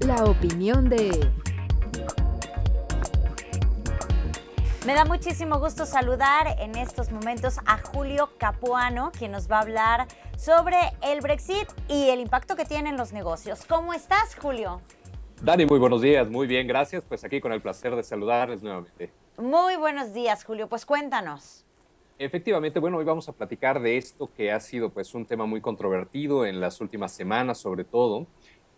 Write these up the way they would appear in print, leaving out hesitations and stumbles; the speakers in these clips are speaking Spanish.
La opinión de... Me da muchísimo gusto saludar en estos momentos a Julio Capuano, quien nos va a hablar sobre el Brexit y el impacto que tiene en los negocios. ¿Cómo estás, Julio? Dani, muy buenos días, muy bien, gracias. Pues aquí con el placer de saludarles nuevamente. Muy buenos días, Julio. Pues cuéntanos. Efectivamente, bueno, hoy vamos a platicar de esto que ha sido pues un tema muy controvertido en las últimas semanas, sobre todo,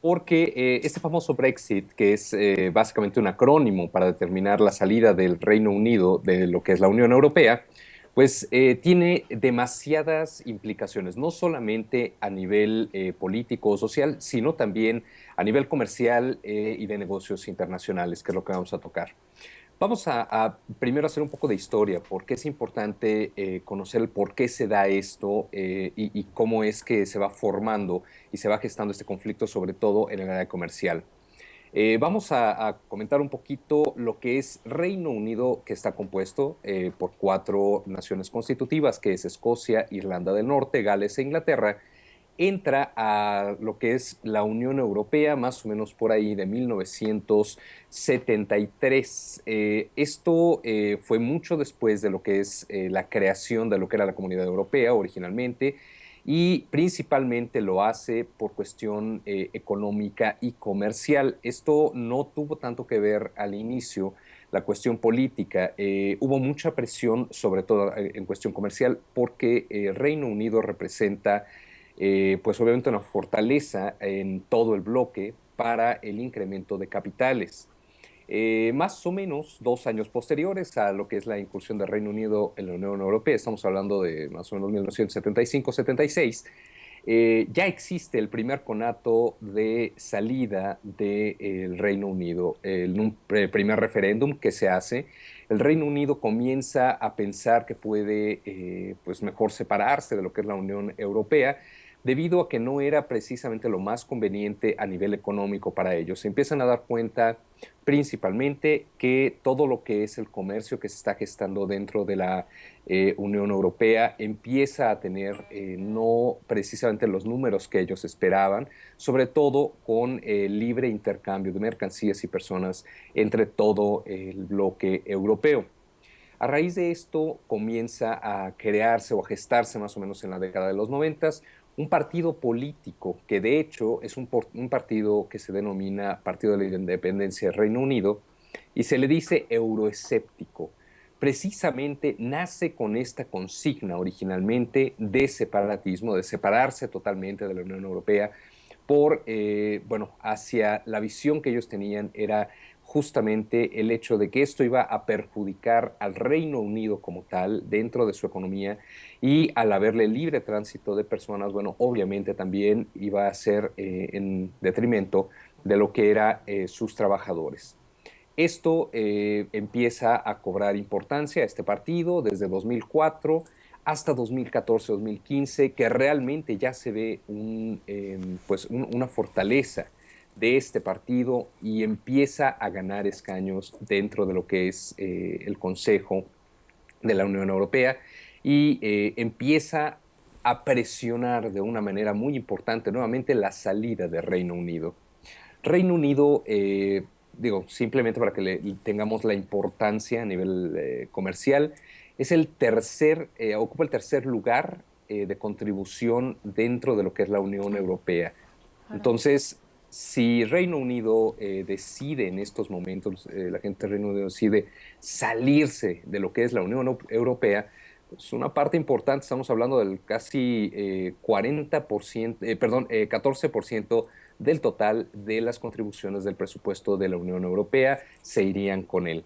porque este famoso Brexit, que es básicamente un acrónimo para determinar la salida del Reino Unido de lo que es la Unión Europea, pues tiene demasiadas implicaciones, no solamente a nivel político o social, sino también a nivel comercial y de negocios internacionales, que es lo que vamos a tocar. Vamos a primero hacer un poco de historia, porque es importante conocer el por qué se da esto y cómo es que se va formando y se va gestando este conflicto, sobre todo en el área comercial. Vamos a comentar un poquito lo que es Reino Unido, que está compuesto por cuatro naciones constitutivas, que es Escocia, Irlanda del Norte, Gales e Inglaterra. Entra a lo que es la Unión Europea, más o menos por ahí de 1973. Esto fue mucho después de lo que es la creación de lo que era la Comunidad Europea originalmente, y principalmente lo hace por cuestión económica y comercial. Esto no tuvo tanto que ver al inicio la cuestión política. Hubo mucha presión, sobre todo en cuestión comercial, porque Reino Unido representa pues obviamente una fortaleza en todo el bloque para el incremento de capitales. Más o menos 2 años posteriores a lo que es la incursión del Reino Unido en la Unión Europea, estamos hablando de más o menos 1975-76, ya existe el primer conato de salida del Reino Unido, el primer referéndum que se hace. El Reino Unido comienza a pensar que puede pues mejor separarse de lo que es la Unión Europea, debido a que no era precisamente lo más conveniente a nivel económico para ellos. Se empiezan a dar cuenta principalmente que todo lo que es el comercio que se está gestando dentro de la Unión Europea empieza a tener no precisamente los números que ellos esperaban, sobre todo con el libre intercambio de mercancías y personas entre todo el bloque europeo. A raíz de esto comienza a crearse o a gestarse más o menos en la década de los 90 un partido político que de hecho es un partido que se denomina Partido de la Independencia del Reino Unido y se le dice euroescéptico. Precisamente nace con esta consigna originalmente de separatismo, de separarse totalmente de la Unión Europea por, bueno, hacia la visión que ellos tenían era justamente el hecho de que esto iba a perjudicar al Reino Unido como tal dentro de su economía, y al haberle libre tránsito de personas, bueno, obviamente también iba a ser en detrimento de lo que eran sus trabajadores. Esto empieza a cobrar importancia a este partido desde 2004 hasta 2014-2015, que realmente ya se ve pues una fortaleza de este partido y empieza a ganar escaños dentro de lo que es el Consejo de la Unión Europea, y empieza a presionar de una manera muy importante nuevamente la salida de Reino Unido. Reino Unido, digo, simplemente para que tengamos la importancia a nivel comercial, es ocupa el tercer lugar de contribución dentro de lo que es la Unión Europea. Entonces, si Reino Unido decide en estos momentos, la gente del Reino Unido decide salirse de lo que es la Unión Europea, pues una parte importante, estamos hablando del casi 40%, perdón, 14% del total de las contribuciones del presupuesto de la Unión Europea se irían con él.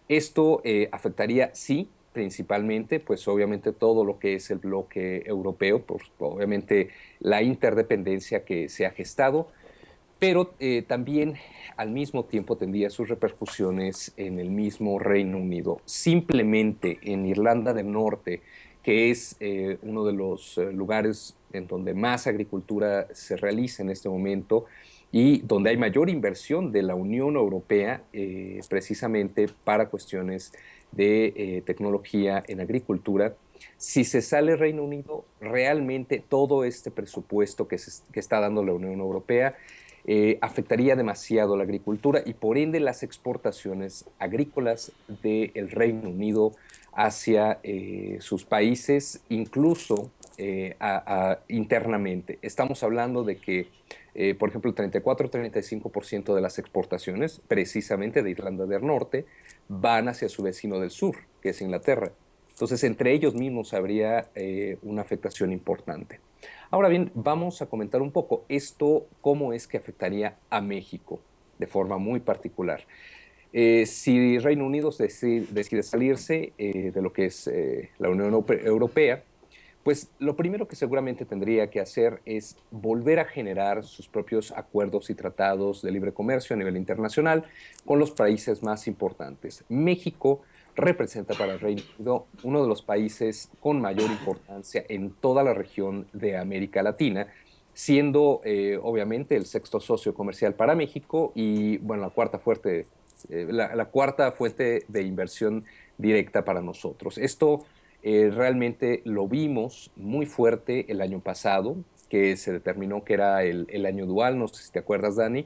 Esto afectaría, sí, principalmente, pues obviamente todo lo que es el bloque europeo, pues, obviamente la interdependencia que se ha gestado, pero también al mismo tiempo tendría sus repercusiones en el mismo Reino Unido. Simplemente en Irlanda del Norte, que es uno de los lugares en donde más agricultura se realiza en este momento y donde hay mayor inversión de la Unión Europea, precisamente para cuestiones de tecnología en agricultura. Si se sale Reino Unido, realmente todo este presupuesto que está dando la Unión Europea afectaría demasiado la agricultura y por ende las exportaciones agrícolas del Reino Unido hacia sus países, incluso internamente. Estamos hablando de que, por ejemplo, el 34-35% de las exportaciones, precisamente de Irlanda del Norte, van hacia su vecino del sur, que es Inglaterra. Entonces, entre ellos mismos habría una afectación importante. Ahora bien, vamos a comentar un poco esto, cómo es que afectaría a México de forma muy particular. Si Reino Unido decide salirse de lo que es la Unión Europea, pues lo primero que seguramente tendría que hacer es volver a generar sus propios acuerdos y tratados de libre comercio a nivel internacional con los países más importantes. México representa para el Reino Unido uno de los países con mayor importancia en toda la región de América Latina, siendo obviamente el sexto socio comercial para México y bueno, la cuarta fuente de inversión directa para nosotros. Esto realmente lo vimos muy fuerte el año pasado, que se determinó que era el año dual, no sé si te acuerdas, Dani,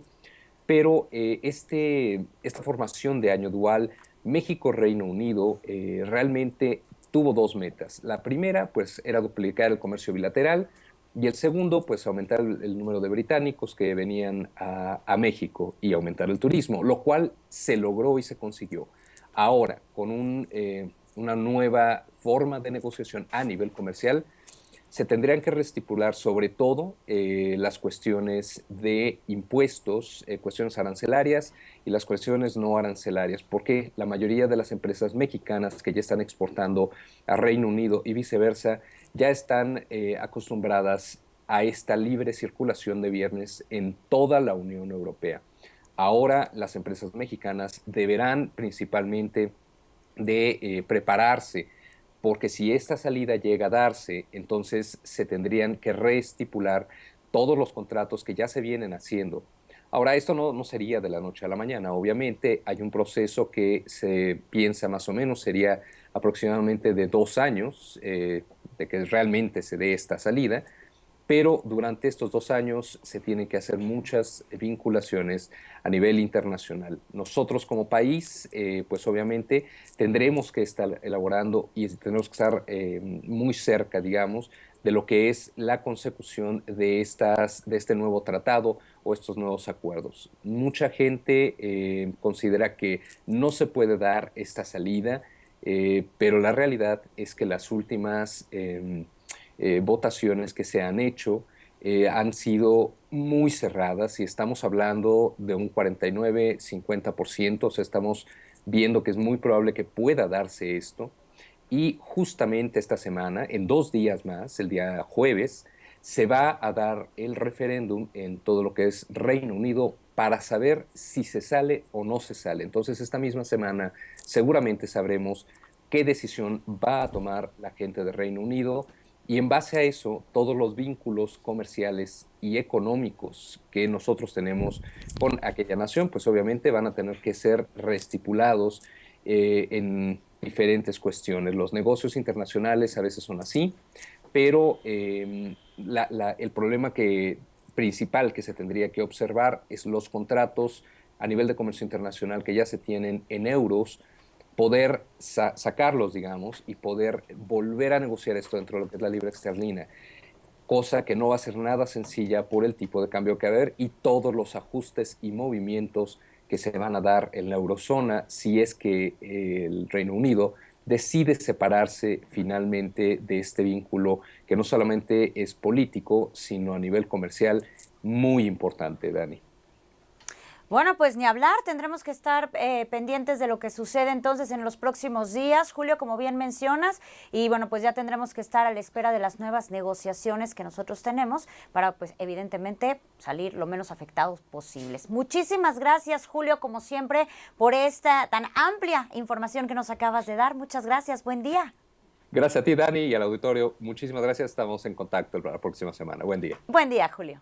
pero esta formación de año dual, México-Reino Unido, realmente tuvo dos metas. La primera, pues, era duplicar el comercio bilateral, y el segundo, pues aumentar el número de británicos que venían a México y aumentar el turismo, lo cual se logró y se consiguió. Ahora, con una nueva forma de negociación a nivel comercial, se tendrían que reestipular sobre todo las cuestiones de impuestos, cuestiones arancelarias y las cuestiones no arancelarias, porque la mayoría de las empresas mexicanas que ya están exportando a Reino Unido y viceversa, ya están acostumbradas a esta libre circulación de bienes en toda la Unión Europea. Ahora las empresas mexicanas deberán principalmente de prepararse, porque si esta salida llega a darse, entonces se tendrían que reestipular todos los contratos que ya se vienen haciendo. Ahora, esto no sería de la noche a la mañana, obviamente hay un proceso que se piensa más o menos, sería aproximadamente de 2 años de que realmente se dé esta salida, pero durante estos 2 años se tienen que hacer muchas vinculaciones a nivel internacional. Nosotros como país, pues obviamente tendremos que estar elaborando y tenemos que estar muy cerca, digamos, de lo que es la consecución de este nuevo tratado o estos nuevos acuerdos. Mucha gente considera que no se puede dar esta salida, pero la realidad es que las últimas votaciones que se han hecho han sido muy cerradas y estamos hablando de un 49-50%, o sea, estamos viendo que es muy probable que pueda darse esto. Y justamente esta semana, en 2 días más, el día jueves, se va a dar el referéndum en todo lo que es Reino Unido para saber si se sale o no se sale. Entonces, esta misma semana seguramente sabremos qué decisión va a tomar la gente de Reino Unido y en base a eso, todos los vínculos comerciales y económicos que nosotros tenemos con aquella nación, pues obviamente van a tener que ser reestipulados en diferentes cuestiones. Los negocios internacionales a veces son así, pero el problema principal que se tendría que observar es los contratos a nivel de comercio internacional que ya se tienen en euros, poder sacarlos, digamos, y poder volver a negociar esto dentro de lo que es la libra esterlina, cosa que no va a ser nada sencilla por el tipo de cambio que va a haber y todos los ajustes y movimientos que se van a dar en la eurozona si es que el Reino Unido decide separarse finalmente de este vínculo que no solamente es político, sino a nivel comercial muy importante, Dani. Bueno, pues ni hablar, tendremos que estar pendientes de lo que sucede entonces en los próximos días, Julio, como bien mencionas, y bueno, pues ya tendremos que estar a la espera de las nuevas negociaciones que nosotros tenemos para, pues evidentemente, salir lo menos afectados posibles. Muchísimas gracias, Julio, como siempre, por esta tan amplia información que nos acabas de dar. Muchas gracias, buen día. Gracias a ti, Dani, y al auditorio. Muchísimas gracias, estamos en contacto la próxima semana. Buen día. Buen día, Julio.